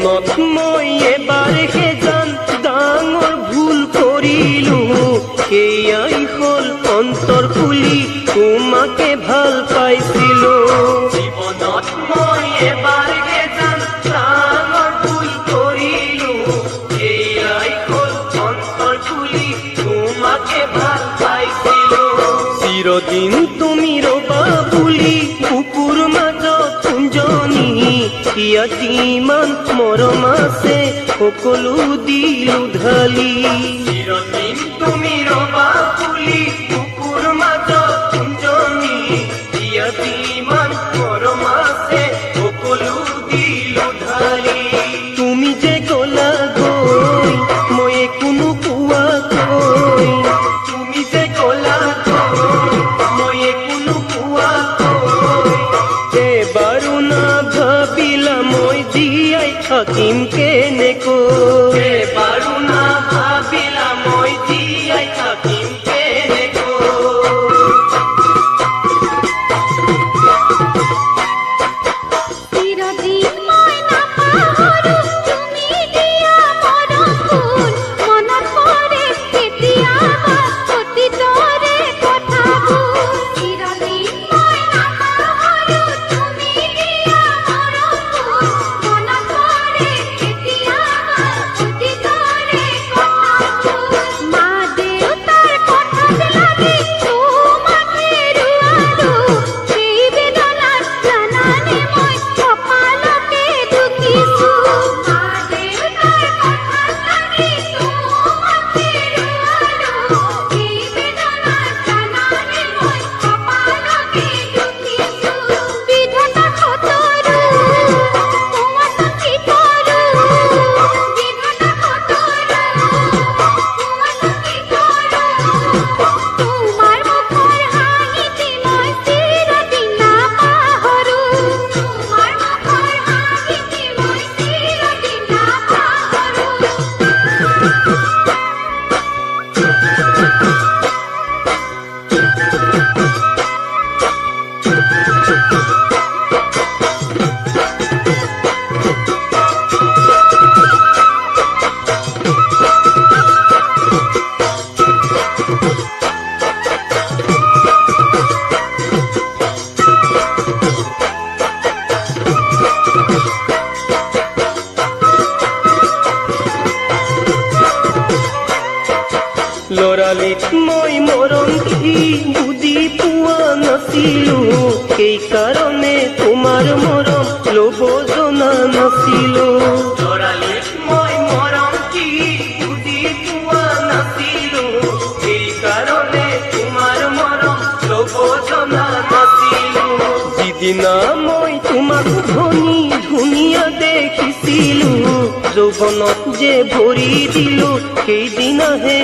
জীৱনত মই এবাৰহে জান ডাঙৰ ভুল কৰিলো সেয়াই হ'ল অন্তৰ খুলি তোমাকে ভাল পাইছিলো জীৱনত মই এবাৰহে জান ডাঙৰ ভুল কৰিলো সেয়াই হ'ল অন্তৰ খুলি তোমাকে ভাল পাইছিলো চিৰদিন তুমি ৰবা বুলি বুকুৰ মাজত কুঞ্জনী ইয়াত যিমান মৰম আছে সকলো দিলো ঢালি চিৰদিন তুমি ৰবা বুলি বুকুৰ মাজত কুঞ্জনী ইয়াত যিমান মৰম আছে সকলো দিলো ঢালি তুমি যে গলা গৈ মই একো নোপোৱাকৈ তুমি যে গলা গৈ মই একো নোপোৱাকৈ এবাৰো নাভাবিলা মই জীয়াই থাকিম কেনেকৈ এবাৰো নাভাবিলা মই জীয়াই থাকিম লৰালিত মই মৰম কি বুজি পোৱা নাছিলো সেইকাৰণে তোমাৰ মৰম ল'ব জনা নাছিলো লৰালিত মই মৰম কি বুজি পোৱা নাছিলো সেইকাৰণে তোমাৰ মৰম ল'ব জনা নাছিলো যিদিনা মই তোমাক ধনী ধুনীয়া দেখিছিলো যৌৱনত যে ভৰি দিলো সেইদিনাহে